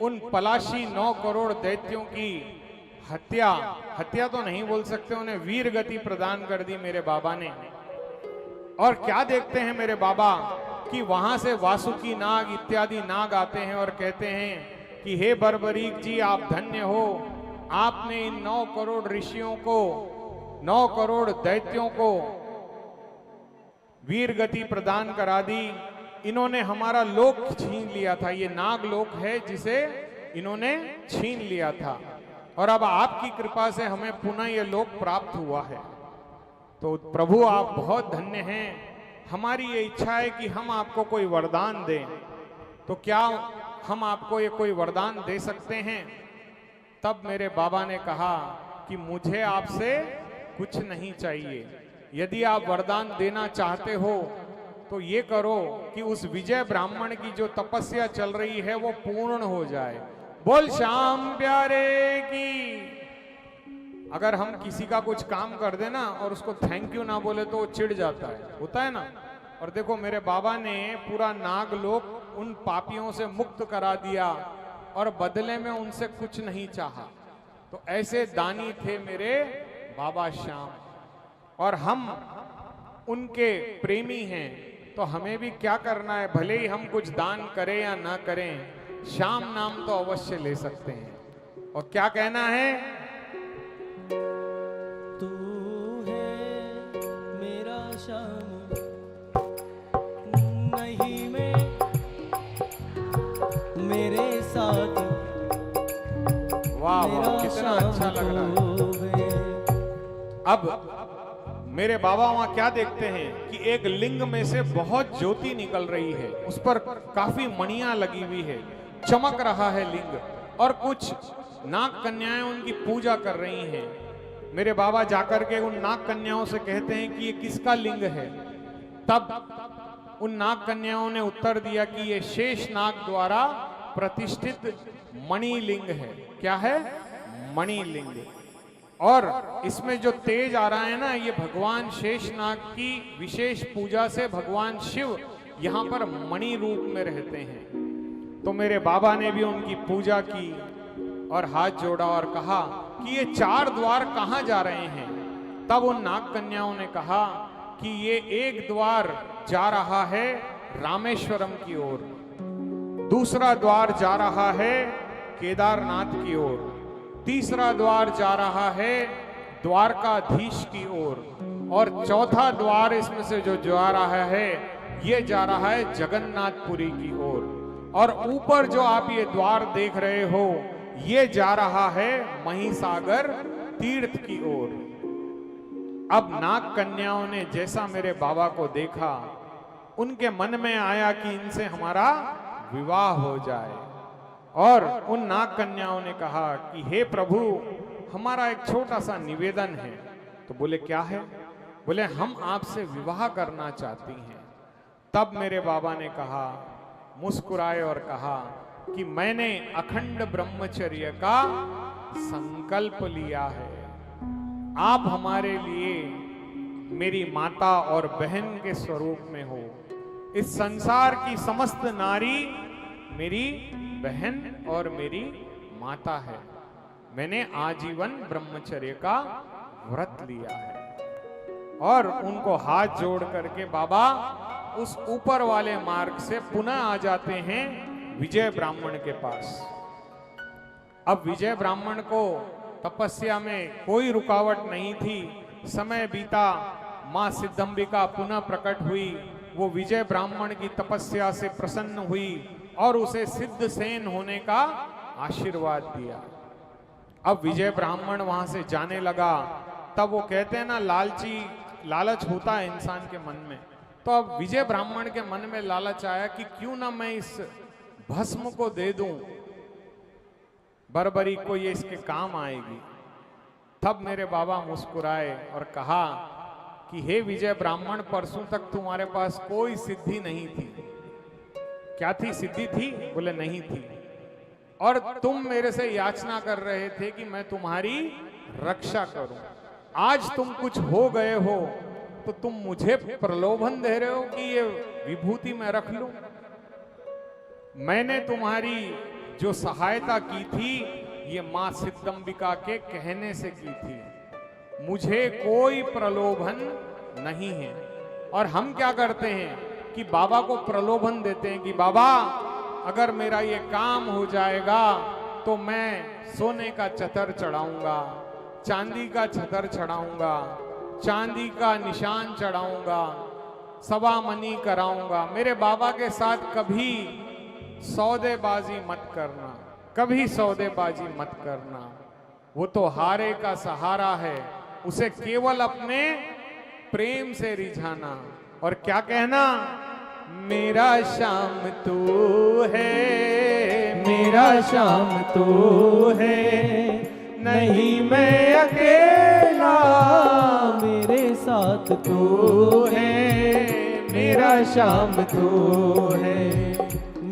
उन पलाशी 9 करोड़ दैत्यों की हत्या तो नहीं बोल सकते, उन्हें वीर गति प्रदान कर दी मेरे बाबा ने। और क्या देखते हैं मेरे बाबा कि वहां से वासुकी नाग इत्यादि नाग आते हैं और कहते हैं कि हे बर्बरीक जी, आप धन्य हो, आपने इन 9 करोड़ ऋषियों को, 9 करोड़ दैत्यों को वीर गति प्रदान करा दी। इन्होंने हमारा लोक छीन लिया था, ये नाग लोक है जिसे इन्होंने छीन लिया था, और अब आपकी कृपा से हमें पुनः ये लोक प्राप्त हुआ है। तो प्रभु आप बहुत धन्य हैं। हमारी ये इच्छा है कि हम आपको कोई वरदान दें, तो क्या हम आपको ये कोई वरदान दे सकते हैं? तब मेरे बाबा ने कहा कि मुझे आपसे कुछ नहीं चाहिए, यदि आप वरदान देना चाहते हो तो ये करो कि उस विजय ब्राह्मण की जो तपस्या चल रही है वो पूर्ण हो जाए। बोल श्याम प्यारे की। अगर हम किसी का कुछ काम कर देना और उसको थैंक यू ना बोले तो वो चिढ़ जाता है, होता है ना। और देखो मेरे बाबा ने पूरा नागलोक उन पापियों से मुक्त करा दिया और बदले में उनसे कुछ नहीं चाहा। तो ऐसे दानी थे मेरे बाबा श्याम, और हम उनके प्रेमी हैं, तो हमें भी क्या करना है, भले ही हम कुछ दान करें या ना करें, श्याम नाम तो अवश्य ले सकते हैं। और क्या कहना है? तू है मेरा श्याम, नहीं मैं मेरे साथ। वाह वाह, कितना अच्छा लग रहा है। अब मेरे बाबा वहां क्या देखते हैं कि एक लिंग में से बहुत ज्योति निकल रही है, उस पर काफी मणियां लगी हुई है, चमक रहा है लिंग, और कुछ नाग कन्याएं उनकी पूजा कर रही हैं। मेरे बाबा जाकर के उन नाग कन्याओं से कहते हैं कि ये किसका लिंग है? तब उन नाग कन्याओं ने उत्तर दिया कि ये शेष नाग द्वारा प्रतिष्ठित मणि लिंग है। क्या है? मणि लिंग। और इसमें जो तेज आ रहा है ना, ये भगवान शेषनाग की विशेष पूजा से भगवान शिव यहाँ पर मणि रूप में रहते हैं। तो मेरे बाबा ने भी उनकी पूजा की और हाथ जोड़ा और कहा कि ये 4 द्वार कहाँ जा रहे हैं? तब उन नाग कन्याओं ने कहा कि ये एक द्वार जा रहा है रामेश्वरम की ओर, दूसरा द्वार जा रहा है केदारनाथ की ओर, तीसरा द्वार जा रहा है द्वारकाधीश की ओर, और चौथा द्वार इसमें से जो जा रहा है ये जा रहा है जगन्नाथपुरी की ओर, और ऊपर जो आप ये द्वार देख रहे हो ये जा रहा है महिसागर तीर्थ की ओर। अब नाग कन्याओं ने जैसा मेरे बाबा को देखा, उनके मन में आया कि इनसे हमारा विवाह हो जाए, और उन नाग कन्याओं ने कहा कि हे प्रभु, हमारा एक छोटा सा निवेदन है। तो बोले क्या है? बोले हम आपसे विवाह करना चाहती हैं। तब मेरे बाबा ने कहा, मुस्कुराए और कहा कि मैंने अखंड ब्रह्मचर्य का संकल्प लिया है। आप हमारे लिए मेरी माता और बहन के स्वरूप में हो। इस संसार की समस्त नारी मेरी बहन और मेरी माता है। मैंने आजीवन ब्रह्मचर्य का व्रत लिया है। और उनको हाथ जोड़ करके बाबा उस ऊपर वाले मार्ग से पुनः आ जाते हैं विजय ब्राह्मण के पास। अब विजय ब्राह्मण को तपस्या में कोई रुकावट नहीं थी। समय बीता, मां सिद्धंबिका पुनः प्रकट हुई, वो विजय ब्राह्मण की तपस्या से प्रसन्न हुई और उसे सिद्ध सेन होने का आशीर्वाद दिया। अब विजय ब्राह्मण वहां से जाने लगा। तब वो कहते हैं ना, लालच होता है इंसान के मन में। तो अब विजय ब्राह्मण के मन में लालच आया कि क्यों ना मैं इस भस्म को दे दूं, बर्बरी को ये इसके काम आएगी। तब मेरे बाबा मुस्कुराए और कहा कि हे विजय ब्राह्मण, परसों तक तुम्हारे पास कोई सिद्धि नहीं थी। क्या थी? सिद्धि थी? बोले नहीं थी। और तुम मेरे से याचना कर रहे थे कि मैं तुम्हारी रक्षा करूं। आज तुम कुछ हो गए हो तो तुम मुझे प्रलोभन दे रहे हो कि ये विभूति मैं रख लूं। मैंने तुम्हारी जो सहायता की थी ये मां सिद्धंबिका के कहने से की थी। मुझे कोई प्रलोभन नहीं है। और हम क्या करते हैं कि बाबा को प्रलोभन देते हैं कि बाबा अगर मेरा ये काम हो जाएगा तो मैं सोने का छतर चढ़ाऊंगा, चांदी का छतर चढ़ाऊंगा, चांदी का निशान चढ़ाऊंगा, सवा मनी कराऊंगा। मेरे बाबा के साथ कभी सौदेबाजी मत करना, कभी सौदेबाजी मत करना। वो तो हारे का सहारा है, उसे केवल अपने प्रेम से रिझाना। और क्या कहना, मेरा श्याम तू है, मेरा श्याम तू है, नहीं मैं अकेला, मेरे साथ तू तू है, मेरा श्याम तू है।